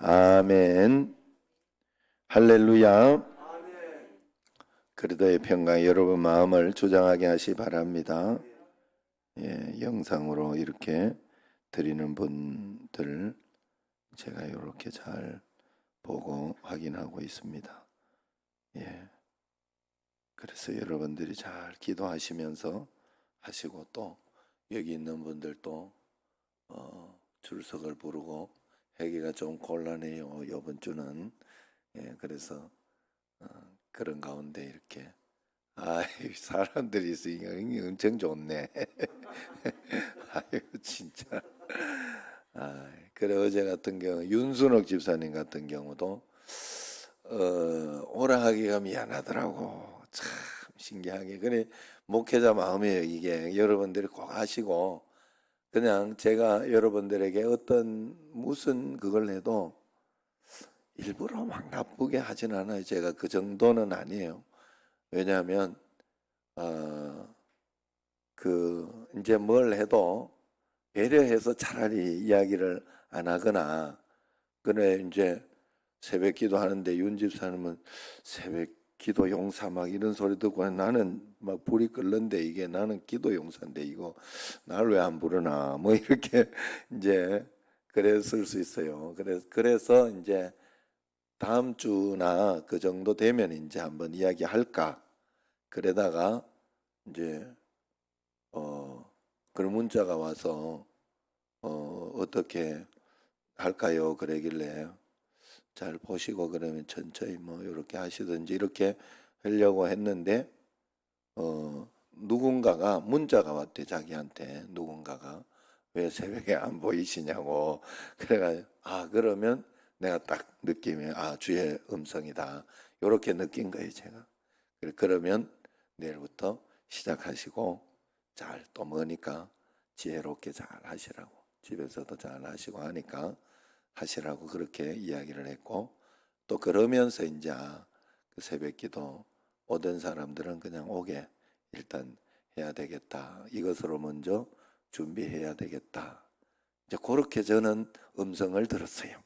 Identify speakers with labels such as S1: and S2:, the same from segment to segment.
S1: 아멘. 할렐루야. 그리스도의 평강 여러분 마음을 주장하게 하시 바랍니다. 예, 영상으로 이렇게 드리는 분들 제가 이렇게 잘 보고 확인하고 있습니다. 예. 그래서 여러분들이 잘 기도하시면서 하시고 또 여기 있는 분들도 출석을 부르고 하기가 좀 곤란해요. 이번 주는. 예, 그래서 그런 가운데 이렇게 사람들이 있으니까 엄청 좋네. 아유 진짜. 그래 어제 같은 경우 윤순옥 집사님 같은 경우도 오라 하기가 미안하더라고. 참 신기하게. 그래 목회자 마음이에요. 이게 여러분들이 꼭 하시고 그냥 제가 여러분들에게 어떤 무슨 그걸 해도 일부러 막 나쁘게 하진 않아요. 제가 그 정도는 아니에요. 왜냐하면 이제 뭘 해도 배려해서 차라리 이야기를 안 하거나. 그래 이제 새벽 기도 하는데 윤 집사님은 새벽 기도 용사 막 이런 소리 듣고 나는 막 불이 끓는데 이게 나는 기도 용사인데 이거 나를 왜 안 부르나 뭐 이렇게 이제 그랬을 수 있어요. 그래서 이제 다음 주나 그 정도 되면 이제 한번 이야기할까. 그러다가 이제 그런 문자가 와서 어떻게 할까요? 그러길래 잘 보시고 그러면 천천히 뭐 이렇게 하시든지 이렇게 하려고 했는데 누군가가 문자가 왔대. 자기한테 누군가가 왜 새벽에 안 보이시냐고. 그래가지고 그러면 내가 딱 느낌이 주의 음성이다 이렇게 느낀 거예요. 제가. 그러면 내일부터 시작하시고 잘 또 머니까 지혜롭게 잘 하시라고, 집에서도 잘 하시고 하니까 하시라고 그렇게 이야기를 했고, 또 그러면서 이제 그 새벽기도 오던 사람들은 그냥 오게 일단 해야 되겠다. 이것으로 먼저 준비해야 되겠다. 이제 그렇게 저는 음성을 들었어요.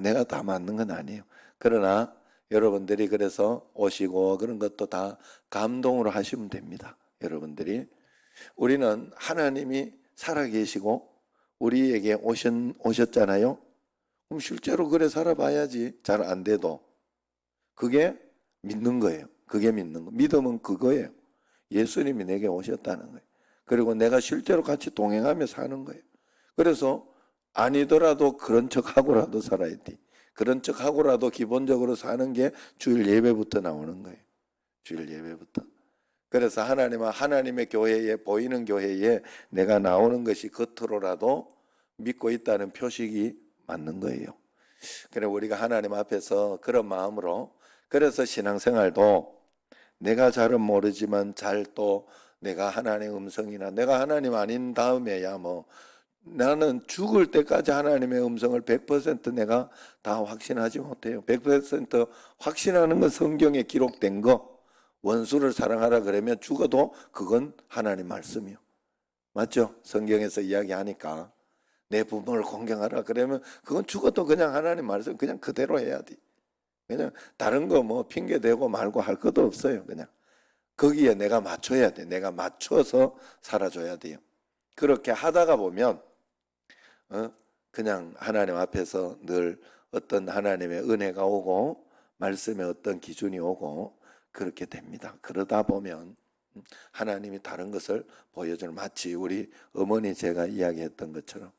S1: 내가 다 맞는 건 아니에요. 그러나 여러분들이 그래서 오시고 그런 것도 다 감동으로 하시면 됩니다. 여러분들이. 우리는 하나님이 살아계시고 우리에게 오셨잖아요. 그럼 실제로 그래 살아봐야지. 잘 안 돼도. 그게 믿는 거예요. 그게 믿는 거. 믿음은 그거예요. 예수님이 내게 오셨다는 거예요. 그리고 내가 실제로 같이 동행하며 사는 거예요. 그래서 아니더라도 그런 척하고라도 살아야 돼. 그런 척하고라도 기본적으로 사는 게 주일 예배부터 나오는 거예요. 주일 예배부터. 그래서 하나님의 교회에, 보이는 교회에 내가 나오는 것이 겉으로라도 믿고 있다는 표식이 맞는 거예요. 그래 우리가 하나님 앞에서 그런 마음으로, 그래서 신앙생활도 내가 잘은 모르지만 잘 또 내가 하나님의 음성이나 내가 하나님 아닌 다음에야 뭐 나는 죽을 때까지 하나님의 음성을 100% 내가 다 확신하지 못해요. 100% 확신하는 건 성경에 기록된 거. 원수를 사랑하라 그러면 죽어도 그건 하나님 말씀이요. 맞죠? 성경에서 이야기하니까 내 부모를 공경하라 그러면 그건 죽어도 그냥 하나님 말씀 그냥 그대로 해야 돼. 그냥 다른 거 뭐 핑계 대고 말고 할 것도 없어요. 그냥 거기에 내가 맞춰야 돼. 내가 맞춰서 살아줘야 돼요. 그렇게 하다가 보면 그냥 하나님 앞에서 늘 어떤 하나님의 은혜가 오고 말씀의 어떤 기준이 오고 그렇게 됩니다. 그러다 보면 하나님이 다른 것을 보여주는, 마치 우리 어머니 제가 이야기했던 것처럼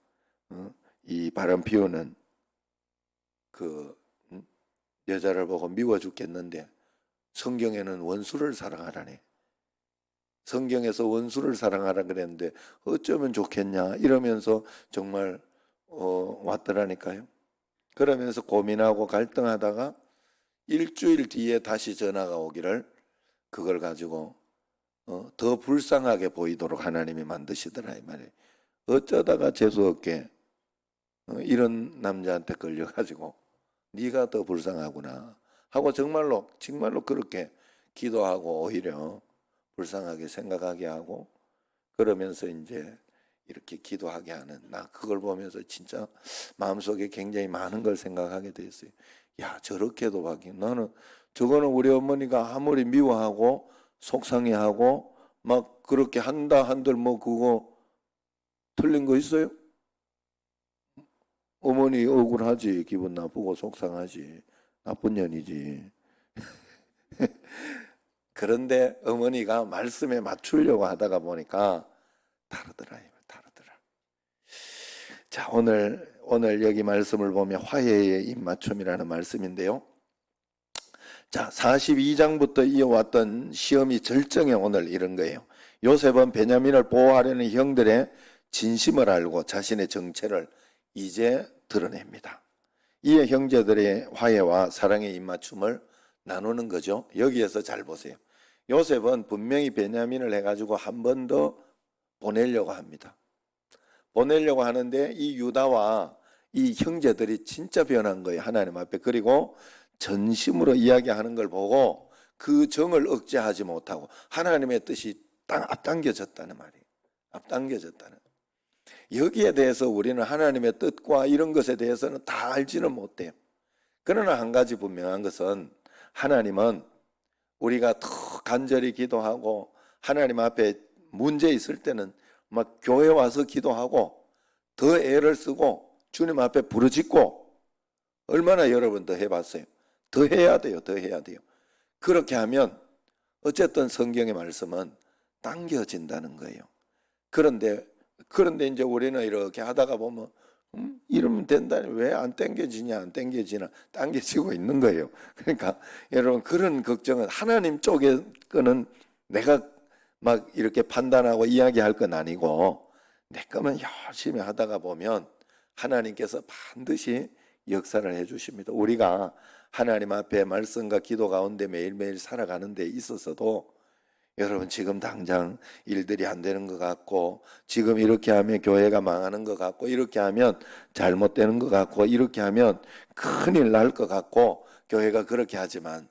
S1: 이 바람 피우는 그 여자를 보고 미워 죽겠는데 성경에는 원수를 사랑하라네. 성경에서 원수를 사랑하라 그랬는데 어쩌면 좋겠냐 이러면서 정말 왔더라니까요. 그러면서 고민하고 갈등하다가 일주일 뒤에 다시 전화가 오기를 그걸 가지고 더 불쌍하게 보이도록 하나님이 만드시더라 이 말이에요. 어쩌다가 재수없게 이런 남자한테 걸려가지고 네가 더 불쌍하구나 하고 정말로 그렇게 기도하고 오히려 불쌍하게 생각하게 하고, 그러면서 이제 이렇게 기도하게 하는, 나 그걸 보면서 진짜 마음속에 굉장히 많은 걸 생각하게 됐어요. 야, 저렇게도 하기. 나는 저거는 우리 어머니가 아무리 미워하고 속상해하고 막 그렇게 한다 한들 뭐 그거 틀린 거 있어요? 어머니 억울하지, 기분 나쁘고 속상하지, 나쁜 년이지. 그런데 어머니가 말씀에 맞추려고 하다가 보니까 다르더라. 자, 오늘 여기 말씀을 보면 화해의 입맞춤이라는 말씀인데요. 자, 42장부터 이어왔던 시험이 절정에 오늘 이런 거예요. 요셉은 베냐민을 보호하려는 형들의 진심을 알고 자신의 정체를 이제 드러냅니다. 이에 형제들의 화해와 사랑의 입맞춤을 나누는 거죠. 여기에서 잘 보세요. 요셉은 분명히 베냐민을 해가지고 한 번 더 보내려고 합니다. 보내려고 하는데 이 유다와 이 형제들이 진짜 변한 거예요. 하나님 앞에. 그리고 전심으로 이야기하는 걸 보고 그 정을 억제하지 못하고 하나님의 뜻이 딱 앞당겨졌다는 말이에요. 앞당겨졌다는. 여기에 대해서 우리는 하나님의 뜻과 이런 것에 대해서는 다 알지는 못해요. 그러나 한 가지 분명한 것은 하나님은 우리가 더 간절히 기도하고 하나님 앞에 문제 있을 때는 막 교회 와서 기도하고 더 애를 쓰고 주님 앞에 부르짖고 얼마나 여러분 더 해봤어요? 더 해야 돼요. 더 해야 돼요. 그렇게 하면 어쨌든 성경의 말씀은 당겨진다는 거예요. 그런데 이제 우리는 이렇게 하다가 보면 이러면 된다니 왜 안 당겨지냐 안 당겨지나 당겨지고 있는 거예요. 그러니까 여러분 그런 걱정은 하나님 쪽에 거는 내가 막 이렇게 판단하고 이야기할 건 아니고 내 거면 열심히 하다가 보면 하나님께서 반드시 역사를 해주십니다. 우리가 하나님 앞에 말씀과 기도 가운데 매일매일 살아가는 데 있어서도 여러분 지금 당장 일들이 안 되는 것 같고 지금 이렇게 하면 교회가 망하는 것 같고 이렇게 하면 잘못되는 것 같고 이렇게 하면 큰일 날 것 같고 교회가 그렇게 하지만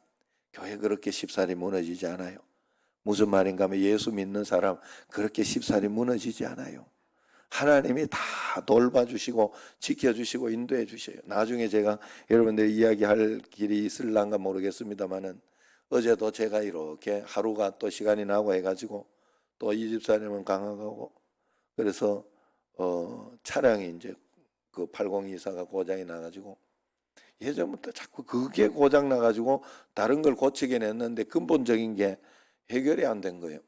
S1: 교회 그렇게 쉽사리 무너지지 않아요. 무슨 말인가 하면 예수 믿는 사람 그렇게 쉽사리 무너지지 않아요. 하나님이 다 돌봐주시고 지켜주시고 인도해 주셔요. 나중에 제가 여러분들 이야기할 길이 있을란가 모르겠습니다만은 어제도 제가 이렇게 하루가 또 시간이 나고 해가지고 또 이 집사님은 강화가고 그래서 차량이 이제 그 8024가 고장이 나가지고 예전부터 자꾸 그게 고장 나가지고 다른 걸 고치게 냈는데 근본적인 게 해결이 안 된 거예요.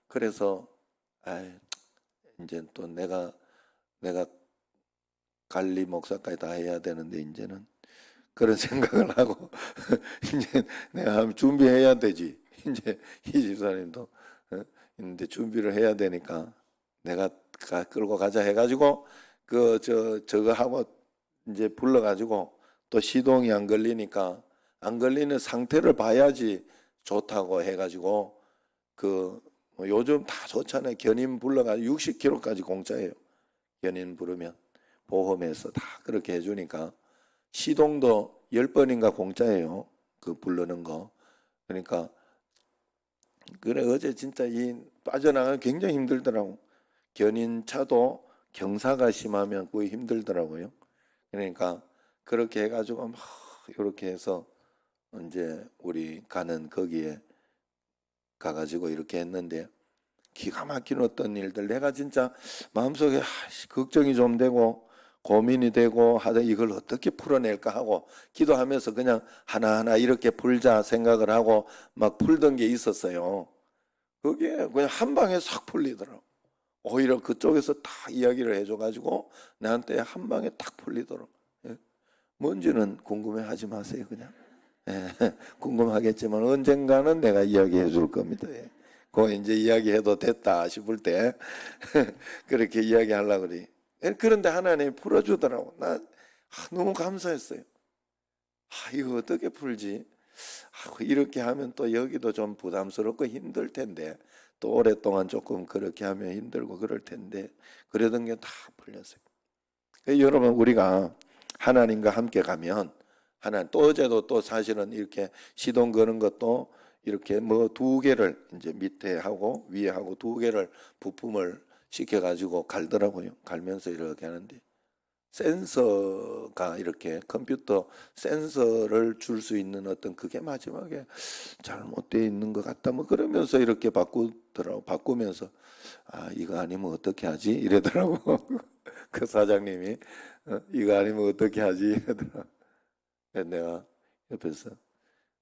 S1: 그래서 이제 또 내가 관리 목사까지 다 해야 되는데 이제는 그런 생각을 하고 이제 내가 한번 준비해야 되지. 이제 이 집사님도 근데 준비를 해야 되니까 내가 끌고 가자 해가지고 저거 하고 이제 불러가지고 또 시동이 안 걸리니까 안 걸리는 상태를 봐야지 좋다고 해가지고 요즘 다 좋잖아요. 견인 불러가지고 60km까지 공짜예요. 견인 부르면 보험에서 다 그렇게 해주니까 시동도 10번인가 공짜예요. 그 부르는 거. 그러니까 그래 어제 진짜 이 빠져나가기 굉장히 힘들더라고. 견인차도 경사가 심하면 거의 힘들더라고요. 그러니까 그렇게 해가지고 막 이렇게 해서 이제 우리 가는 거기에 가가지고 이렇게 했는데 기가 막힌 어떤 일들 내가 진짜 마음속에 걱정이 좀 되고 고민이 되고 하다 이걸 어떻게 풀어낼까 하고 기도하면서 그냥 하나하나 이렇게 풀자 생각을 하고 막 풀던 게 있었어요. 그게 그냥 한 방에 싹 풀리더라고. 오히려 그쪽에서 다 이야기를 해줘가지고 나한테 한 방에 딱 풀리더라고. 예? 뭔지는 궁금해하지 마세요. 그냥 궁금하겠지만 언젠가는 내가 이야기해 줄 겁니다. 그 이제 이야기해도 됐다 싶을 때 그렇게 이야기하려고 그래. 그런데 하나님이 풀어주더라고. 나 너무 감사했어요. 이거 어떻게 풀지? 이렇게 하면 또 여기도 좀 부담스럽고 힘들 텐데 또 오랫동안 조금 그렇게 하면 힘들고 그럴 텐데 그러던 게 다 풀렸어요. 여러분 우리가 하나님과 함께 가면 하나님 또 어제도 또 사실은 이렇게 시동 거는 것도 이렇게 뭐 2개를 이제 밑에 하고 위에 하고 2개를 부품을 시켜가지고 갈더라고요. 갈면서 이렇게 하는데 센서가 이렇게 컴퓨터 센서를 줄 수 있는 어떤 그게 마지막에 잘못되어 있는 것 같다. 뭐 그러면서 이렇게 바꾸더라고. 바꾸면서 아 이거 아니면 어떻게 하지? 이러더라고. 그 사장님이 이거 아니면 어떻게 하지? 이러더라고. 그래서 내가 옆에서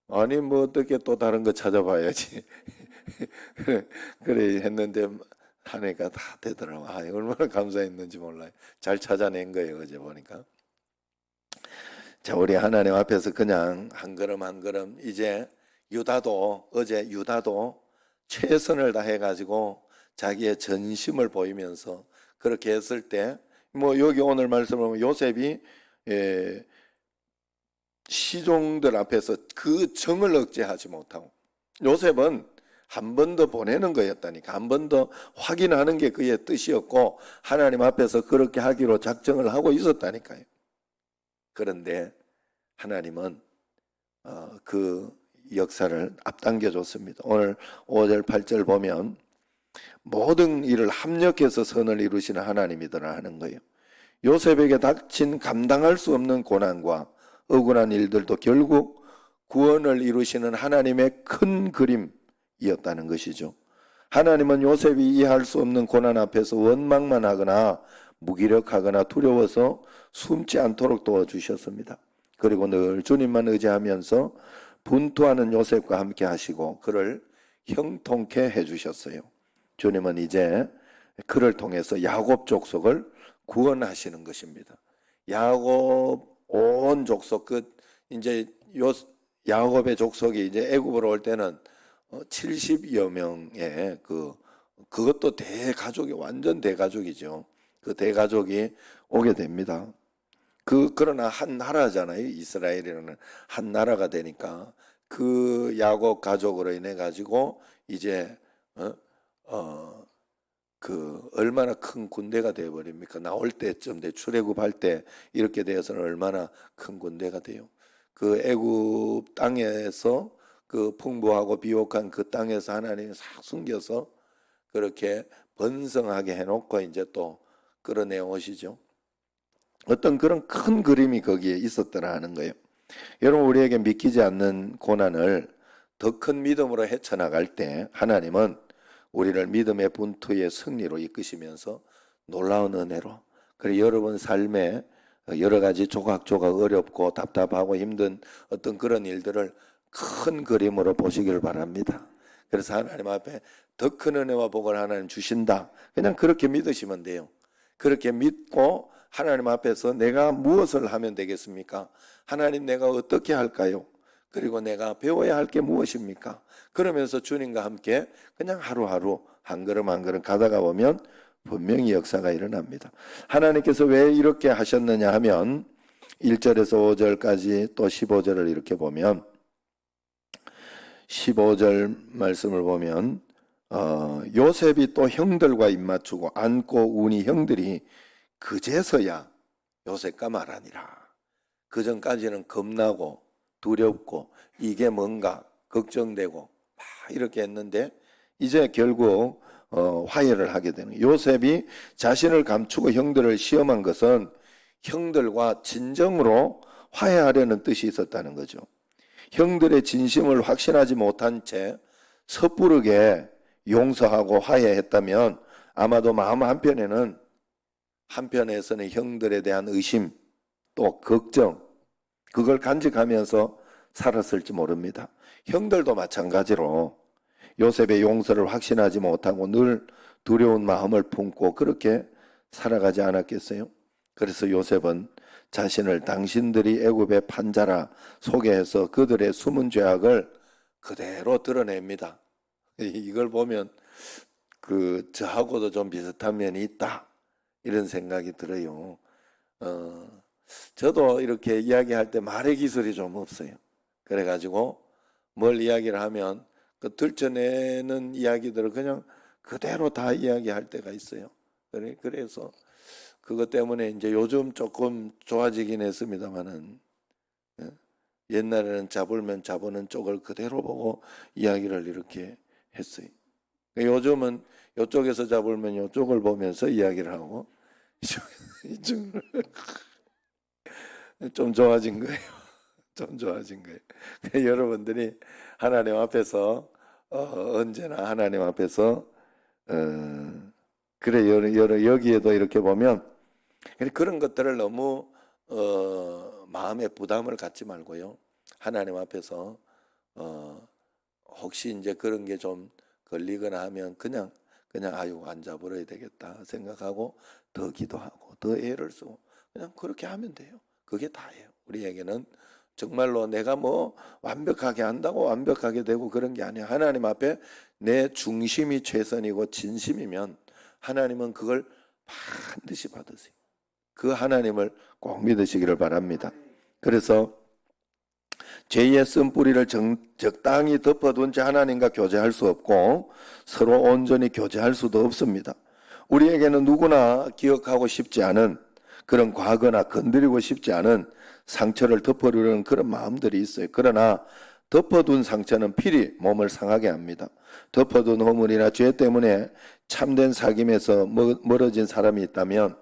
S1: 아니 뭐 어떻게 또 다른 거 찾아봐야지. 그래, 그래 했는데 하니까 다 되더라고. 아 얼마나 감사했는지 몰라요. 잘 찾아낸 거예요 어제 보니까. 자 우리 하나님 앞에서 그냥 한 걸음 한 걸음 이제 유다도 어제 유다도 최선을 다해가지고 자기의 전심을 보이면서 그렇게 했을 때 뭐 여기 오늘 말씀을 보면 요셉이 예, 시종들 앞에서 그 정을 억제하지 못하고 요셉은 한 번 더 보내는 거였다니까. 한 번 더 확인하는 게 그의 뜻이었고 하나님 앞에서 그렇게 하기로 작정을 하고 있었다니까요. 그런데 하나님은 그 역사를 앞당겨 줬습니다. 오늘 5절 8절 보면 모든 일을 합력해서 선을 이루시는 하나님이더라 하는 거예요. 요셉에게 닥친 감당할 수 없는 고난과 억울한 일들도 결국 구원을 이루시는 하나님의 큰 그림이었다는 것이죠. 하나님은 요셉이 이해할 수 없는 고난 앞에서 원망만 하거나 무기력하거나 두려워서 숨지 않도록 도와주셨습니다. 그리고 늘 주님만 의지하면서 분투하는 요셉과 함께 하시고 그를 형통케 해주셨어요. 주님은 이제 그를 통해서 야곱 족속을 구원하시는 것입니다. 야곱 온 족속 끝 이제 야곱의 족속이 이제 애굽으로 올 때는 70여 명의 그것도 대가족이 완전 대가족이죠. 그 대가족이 오게 됩니다. 그러나 한 나라잖아요. 이스라엘이라는 한 나라가 되니까 그 야곱 가족으로 인해 가지고 이제 얼마나 큰 군대가 되어 버립니까? 나올 때쯤 출애굽할 때 이렇게 되어서는 얼마나 큰 군대가 돼요. 그 애굽 땅에서 그 풍부하고 비옥한 그 땅에서 하나님이 싹 숨겨서 그렇게 번성하게 해놓고 이제 또 끌어내 오시죠. 어떤 그런 큰 그림이 거기에 있었더라 하는 거예요. 여러분 우리에게 믿기지 않는 고난을 더 큰 믿음으로 헤쳐나갈 때 하나님은 우리를 믿음의 분투의 승리로 이끄시면서 놀라운 은혜로 그리고 여러분 삶에 여러 가지 조각조각 어렵고 답답하고 힘든 어떤 그런 일들을 큰 그림으로 보시길 바랍니다. 그래서 하나님 앞에 더 큰 은혜와 복을 하나님 주신다. 그냥 그렇게 믿으시면 돼요. 그렇게 믿고 하나님 앞에서 내가 무엇을 하면 되겠습니까? 하나님 내가 어떻게 할까요? 그리고 내가 배워야 할 게 무엇입니까? 그러면서 주님과 함께 그냥 하루하루 한 걸음 한 걸음 가다가 보면 분명히 역사가 일어납니다. 하나님께서 왜 이렇게 하셨느냐 하면 1절에서 5절까지 또 15절을 이렇게 보면 15절 말씀을 보면 요셉이 또 형들과 입맞추고 안고 우니 형들이 그제서야 요셉과 말하니라. 그 전까지는 겁나고 두렵고 이게 뭔가 걱정되고 막 이렇게 했는데 이제 결국 화해를 하게 되는 거예요. 요셉이 자신을 감추고 형들을 시험한 것은 형들과 진정으로 화해하려는 뜻이 있었다는 거죠. 형들의 진심을 확신하지 못한 채 섣부르게 용서하고 화해했다면 아마도 마음 한편에서는 형들에 대한 의심 또 걱정 그걸 간직하면서 살았을지 모릅니다. 형들도 마찬가지로 요셉의 용서를 확신하지 못하고 늘 두려운 마음을 품고 그렇게 살아가지 않았겠어요? 그래서 요셉은 자신을 당신들이 애굽의 판자라 소개해서 그들의 숨은 죄악을 그대로 드러냅니다. 이걸 보면 저하고도 좀 비슷한 면이 있다 이런 생각이 들어요. 저도 이렇게 이야기할 때 말의 기술이 좀 없어요. 그래가지고 뭘 이야기를 하면 그 들춰내는 이야기들을 그냥 그대로 다 이야기할 때가 있어요. 그래서 그것 때문에 이제 요즘 조금 좋아지긴 했습니다만은 옛날에는 잡으면 잡는 쪽을 그대로 보고 이야기를 이렇게 했어요. 요즘은 이쪽에서 잡으면 이쪽을 보면서 이야기를 하고 이쪽을 좀 좋아진 거예요. 좀 좋아진 거예요. 여러분들이 하나님 앞에서 언제나 하나님 앞에서 그래 여기에도 이렇게 보면 그런 것들을 너무 마음에 부담을 갖지 말고요. 하나님 앞에서 혹시 이제 그런 게 좀 걸리거나 하면 그냥 아유 안 잡으러야 되겠다 생각하고 더 기도하고 더 애를 쓰고 그냥 그렇게 하면 돼요. 그게 다예요. 우리에게는 정말로 내가 뭐 완벽하게 한다고 완벽하게 되고 그런 게 아니야. 하나님 앞에 내 중심이 최선이고 진심이면 하나님은 그걸 반드시 받으세요. 그 하나님을 꼭 믿으시기를 바랍니다. 그래서 죄의 쓴뿌리를 적당히 덮어둔 채 하나님과 교제할 수 없고 서로 온전히 교제할 수도 없습니다. 우리에게는 누구나 기억하고 싶지 않은 그런 과거나 건드리고 싶지 않은 상처를 덮어두려는 그런 마음들이 있어요. 그러나 덮어둔 상처는 필히 몸을 상하게 합니다. 덮어둔 허물이나 죄 때문에 참된 사귐에서 멀어진 사람이 있다면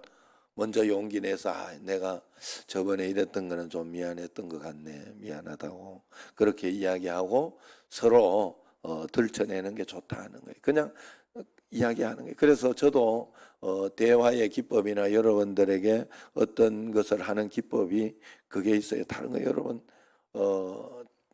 S1: 먼저 용기 내서 내가 저번에 이랬던 거는 좀 미안했던 것 같네. 미안하다고. 그렇게 이야기하고 서로 들춰내는 게 좋다 하는 거예요. 그냥 이야기하는 거예요. 그래서 저도 대화의 기법이나 여러분들에게 어떤 것을 하는 기법이 그게 있어요. 다른 거 여러분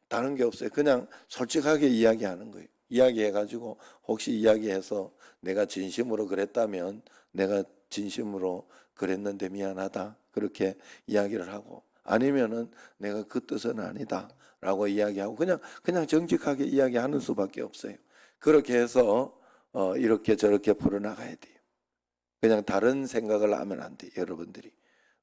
S1: 다른 게 없어요. 그냥 솔직하게 이야기하는 거예요. 이야기해가지고 혹시 이야기해서 내가 진심으로 그랬다면 내가 진심으로 그랬는데 미안하다 그렇게 이야기를 하고 아니면은 내가 그 뜻은 아니다 라고 이야기하고 그냥 정직하게 이야기하는 수밖에 없어요. 그렇게 해서 이렇게 저렇게 풀어나가야 돼요. 그냥 다른 생각을 하면 안 돼요. 여러분들이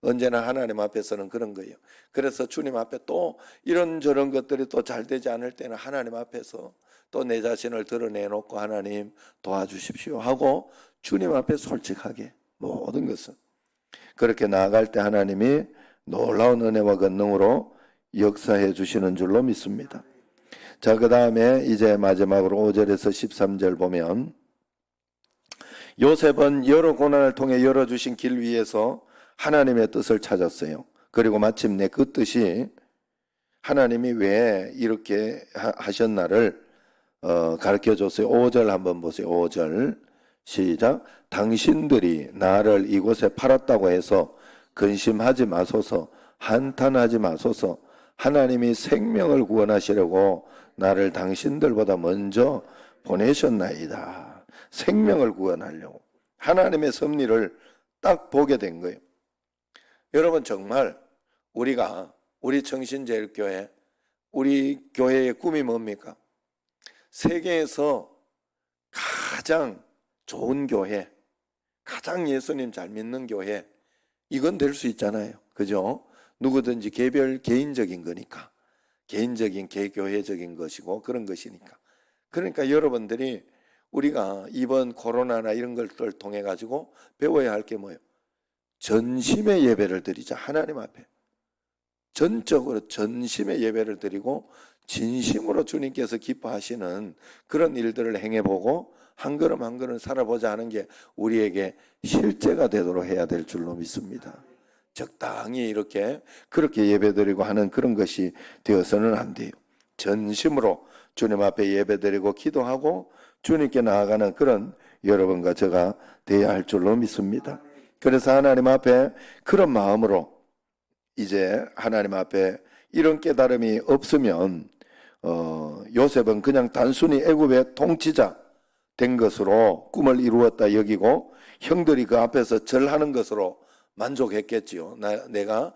S1: 언제나 하나님 앞에서는 그런 거예요. 그래서 주님 앞에 또 이런저런 것들이 또 잘 되지 않을 때는 하나님 앞에서 또 내 자신을 드러내놓고 하나님 도와주십시오 하고 주님 앞에 솔직하게 모든 것은 그렇게 나아갈 때 하나님이 놀라운 은혜와 권능으로 역사해 주시는 줄로 믿습니다. 자, 그 다음에 이제 마지막으로 5절에서 13절 보면 요셉은 여러 고난을 통해 열어주신 길 위에서 하나님의 뜻을 찾았어요. 그리고 마침내 그 뜻이 하나님이 왜 이렇게 하셨나를 가르쳐줬어요. 5절 한번 보세요. 5절 시작. 당신들이 나를 이곳에 팔았다고 해서 근심하지 마소서, 한탄하지 마소서. 하나님이 생명을 구원하시려고 나를 당신들보다 먼저 보내셨나이다. 생명을 구원하려고 하나님의 섭리를 딱 보게 된 거예요. 여러분 정말 우리 청신제일교회 우리 교회의 꿈이 뭡니까? 세계에서 가장 좋은 교회, 가장 예수님 잘 믿는 교회, 이건 될 수 있잖아요. 그죠? 누구든지 개인적인 거니까. 개인적인, 개교회적인 것이고 그런 것이니까. 그러니까 여러분들이 우리가 이번 코로나나 이런 것들을 통해 가지고 배워야 할 게 뭐예요? 전심의 예배를 드리자. 하나님 앞에. 전적으로 전심의 예배를 드리고 진심으로 주님께서 기뻐하시는 그런 일들을 행해보고 한 걸음 한 걸음 살아보자 하는 게 우리에게 실제가 되도록 해야 될 줄로 믿습니다. 적당히 이렇게 그렇게 예배드리고 하는 그런 것이 되어서는 안 돼요. 전심으로 주님 앞에 예배드리고 기도하고 주님께 나아가는 그런 여러분과 제가 되어야 할 줄로 믿습니다. 그래서 하나님 앞에 그런 마음으로 이제 하나님 앞에 이런 깨달음이 없으면 요셉은 그냥 단순히 애굽의 통치자 된 것으로 꿈을 이루었다 여기고 형들이 그 앞에서 절하는 것으로 만족했겠지요. 내가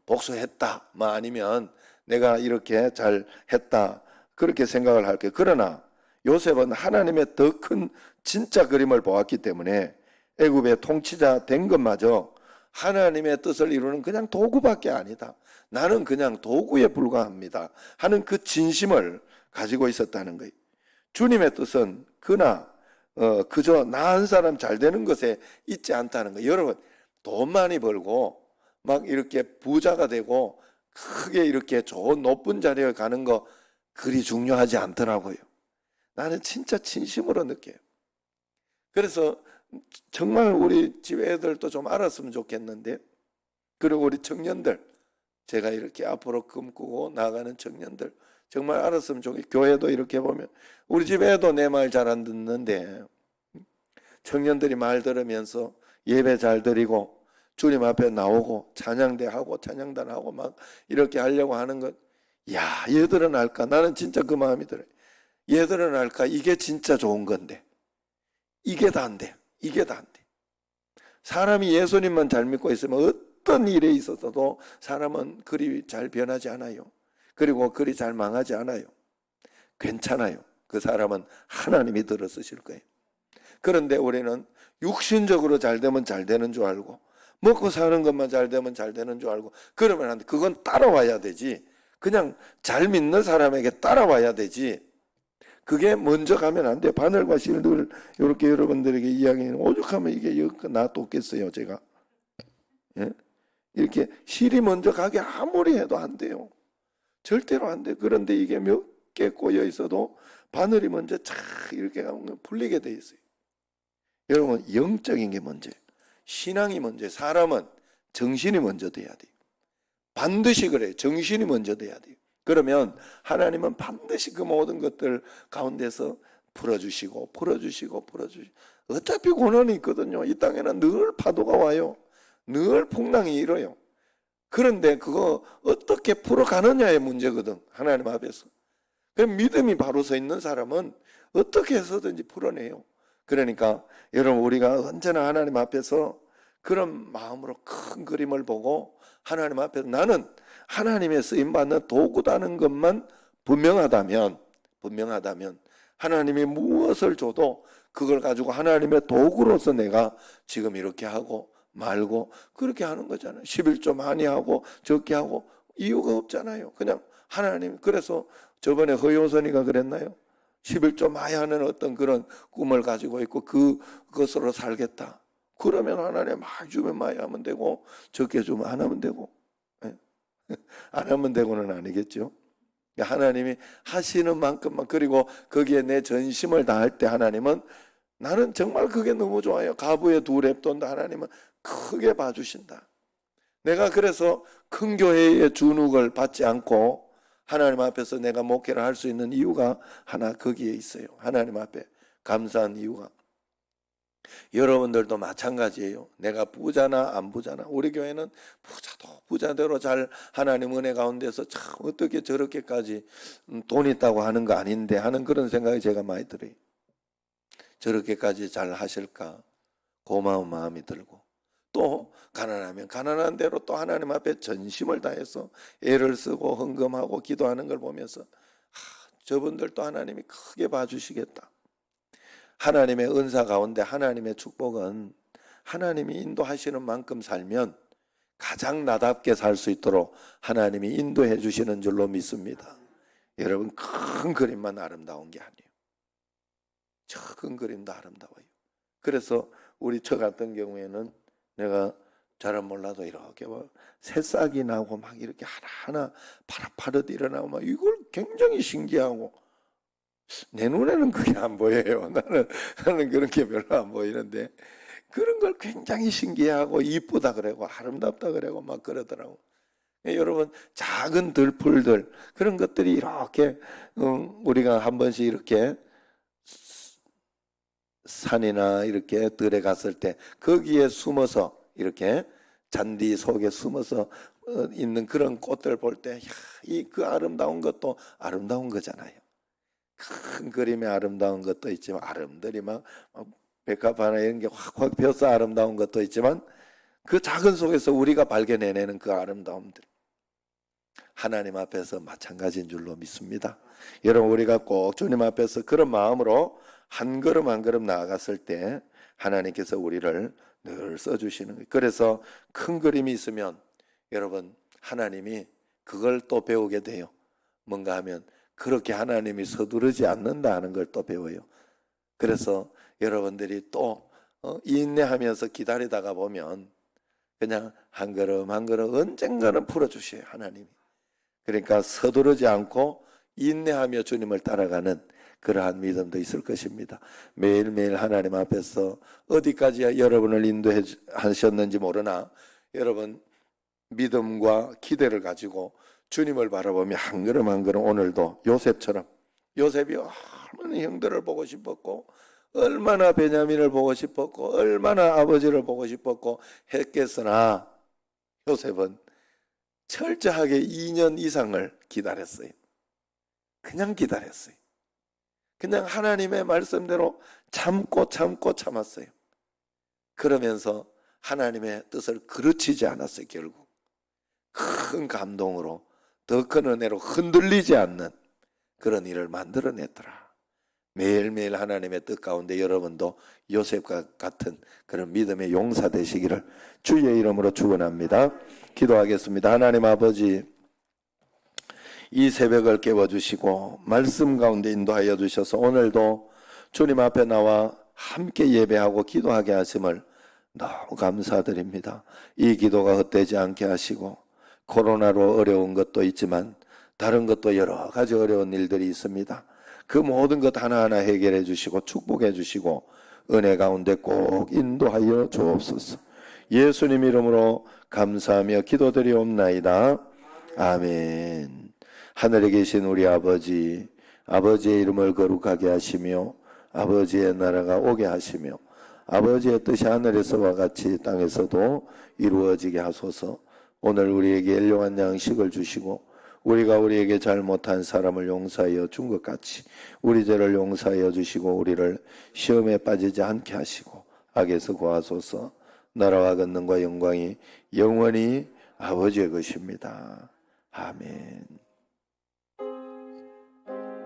S1: 복수했다 아니면 내가 이렇게 잘했다 그렇게 생각을 할 거예요. 그러나 요셉은 하나님의 더 큰 진짜 그림을 보았기 때문에 애굽의 통치자 된 것마저 하나님의 뜻을 이루는 그냥 도구밖에 아니다. 나는 그냥 도구에 불과합니다 하는 그 진심을 가지고 있었다는 거예요. 주님의 뜻은 그저 나 한 사람 잘 되는 것에 있지 않다는 거예요. 여러분 돈 많이 벌고 막 이렇게 부자가 되고 크게 이렇게 좋은 높은 자리에 가는 거 그리 중요하지 않더라고요. 나는 진짜 진심으로 느껴요. 그래서 정말 우리 집 애들도 좀 알았으면 좋겠는데, 그리고 우리 청년들, 제가 이렇게 앞으로 꿈꾸고 나가는 청년들 정말 알았으면 좋겠어요. 교회도 이렇게 보면 우리 집 애도 내 말 잘 안 듣는데 청년들이 말 들으면서 예배 잘 드리고 주님 앞에 나오고 찬양대 하고 찬양단 하고 막 이렇게 하려고 하는 것, 야, 얘들은 알까? 나는 진짜 그 마음이 들어요. 얘들은 알까? 이게 진짜 좋은 건데 이게 다 안 돼. 이게 다 안 돼. 사람이 예수님만 잘 믿고 있으면 어떤 일에 있어서도 사람은 그리 잘 변하지 않아요. 그리고 그리 잘 망하지 않아요. 괜찮아요. 그 사람은 하나님이 들어 쓰실 거예요. 그런데 우리는 육신적으로 잘 되면 잘 되는 줄 알고 먹고 사는 것만 잘 되면 잘 되는 줄 알고 그러면 안 돼. 그건 따라와야 되지. 그냥 잘 믿는 사람에게 따라와야 되지. 그게 먼저 가면 안 돼. 바늘과 실을 이렇게 여러분들에게 이야기하는 오죽하면 이게 놔뒀겠어요, 제가. 예? 이렇게 실이 먼저 가게 아무리 해도 안 돼요. 절대로 안 돼. 그런데 이게 몇 개 꼬여 있어도 바늘이 먼저 착 이렇게 가면 풀리게 돼 있어요. 여러분, 영적인 게 먼저예요. 신앙이 먼저예요. 사람은 정신이 먼저 돼야 돼요. 반드시 그래요. 정신이 먼저 돼야 돼요. 그러면 하나님은 반드시 그 모든 것들 가운데서 풀어주시고 어차피 고난이 있거든요. 이 땅에는 늘 파도가 와요. 늘 풍랑이 일어요. 그런데 그거 어떻게 풀어가느냐의 문제거든, 하나님 앞에서. 그럼 믿음이 바로 서 있는 사람은 어떻게 해서든지 풀어내요. 그러니까 여러분, 우리가 언제나 하나님 앞에서 그런 마음으로 큰 그림을 보고 하나님 앞에서 나는 하나님의 쓰임받는 도구다는 것만 분명하다면 하나님이 무엇을 줘도 그걸 가지고 하나님의 도구로서 내가 지금 이렇게 하고 말고 그렇게 하는 거잖아요. 11조 많이 하고 적게 하고 이유가 없잖아요. 그냥 하나님, 그래서 저번에 허요선이가 그랬나요? 11조 많이 하는 어떤 그런 꿈을 가지고 있고 그것으로 살겠다. 그러면 하나님 많이 주면 많이 하면 되고 적게 주면 안 하면 되고, 안 하면 되고는 아니겠죠. 하나님이 하시는 만큼만, 그리고 거기에 내 전심을 다할 때 하나님은, 나는 정말 그게 너무 좋아요. 가부의 두 랩돈도 하나님은 크게 봐주신다. 내가 그래서 큰 교회의 준욱을 받지 않고 하나님 앞에서 내가 목회를 할 수 있는 이유가 하나 거기에 있어요. 하나님 앞에 감사한 이유가. 여러분들도 마찬가지예요. 내가 부자나 안 부자나, 우리 교회는 부자도 부자대로 잘 하나님 은혜 가운데서 참 어떻게 저렇게까지 돈 있다고 하는 거 아닌데 하는 그런 생각이 제가 많이 들어요. 저렇게까지 잘 하실까 고마운 마음이 들고, 또 가난하면 가난한 대로 또 하나님 앞에 전심을 다해서 애를 쓰고 헌금하고 기도하는 걸 보면서 저분들도 하나님이 크게 봐주시겠다. 하나님의 은사 가운데 하나님의 축복은 하나님이 인도하시는 만큼 살면 가장 나답게 살 수 있도록 하나님이 인도해 주시는 줄로 믿습니다. 여러분, 큰 그림만 아름다운 게 아니에요. 작은 그림도 아름다워요. 그래서 우리 저 같은 경우에는 내가 잘은 몰라도 이렇게 뭐 새싹이 나고 막 이렇게 하나하나 파릇파릇 일어나고 막 이걸 굉장히 신기하고, 내 눈에는 그게 안 보여요. 나는 그런 게 별로 안 보이는데 그런 걸 굉장히 신기하고 이쁘다 그러고 아름답다 그러고 막 그러더라고. 여러분, 작은 들풀들 그런 것들이 이렇게 우리가 한 번씩 이렇게 산이나 이렇게 들에 갔을 때 거기에 숨어서 이렇게 잔디 속에 숨어서 있는 그런 꽃들 볼 때, 이 그 아름다운 것도 아름다운 거잖아요. 큰 그림의 아름다운 것도 있지만 아름들이 막 백합화나 이런 게 확확 펴서 아름다운 것도 있지만 그 작은 속에서 우리가 발견해내는 그 아름다움들, 하나님 앞에서 마찬가지인 줄로 믿습니다. 여러분, 우리가 꼭 주님 앞에서 그런 마음으로 한 걸음 한 걸음 나아갔을 때 하나님께서 우리를 늘 써주시는 거예요. 그래서 큰 그림이 있으면 여러분, 하나님이 그걸 또 배우게 돼요. 뭔가 하면 그렇게 하나님이 서두르지 않는다 하는 걸 또 배워요. 그래서 여러분들이 또 인내하면서 기다리다가 보면 그냥 한 걸음 한 걸음 언젠가는 풀어주셔요, 하나님이. 그러니까 서두르지 않고 인내하며 주님을 따라가는 그러한 믿음도 있을 것입니다. 매일매일 하나님 앞에서 어디까지 여러분을 인도해 하셨는지 모르나 여러분 믿음과 기대를 가지고 주님을 바라보며 한 걸음 한 걸음 오늘도 요셉처럼, 요셉이 얼마나 형들을 보고 싶었고 얼마나 베냐민을 보고 싶었고 얼마나 아버지를 보고 싶었고 했겠으나 요셉은 철저하게 2년 이상을 기다렸어요. 그냥 기다렸어요. 그냥 하나님의 말씀대로 참고 참았어요. 그러면서 하나님의 뜻을 그르치지 않았어요. 결국 큰 감동으로, 더 큰 은혜로 흔들리지 않는 그런 일을 만들어냈더라. 매일매일 하나님의 뜻 가운데 여러분도 요셉과 같은 그런 믿음의 용사 되시기를 주의 이름으로 축원합니다. 기도하겠습니다. 하나님 아버지, 이 새벽을 깨워주시고 말씀 가운데 인도하여 주셔서 오늘도 주님 앞에 나와 함께 예배하고 기도하게 하심을 너무 감사드립니다. 이 기도가 헛되지 않게 하시고 코로나로 어려운 것도 있지만 다른 것도 여러 가지 어려운 일들이 있습니다. 그 모든 것 하나하나 해결해 주시고 축복해 주시고 은혜 가운데 꼭 인도하여 주옵소서. 예수님 이름으로 감사하며 기도드리옵나이다. 아멘. 하늘에 계신 우리 아버지, 아버지의 이름을 거룩하게 하시며 아버지의 나라가 오게 하시며 아버지의 뜻이 하늘에서와 같이 땅에서도 이루어지게 하소서. 오늘 우리에게 일용할 양식을 주시고 우리가 우리에게 잘못한 사람을 용서하여 준 것 같이 우리 죄를 용서하여 주시고 우리를 시험에 빠지지 않게 하시고 악에서 구하소서. 나라와 권능과 영광이 영원히 아버지의 것입니다. 아멘.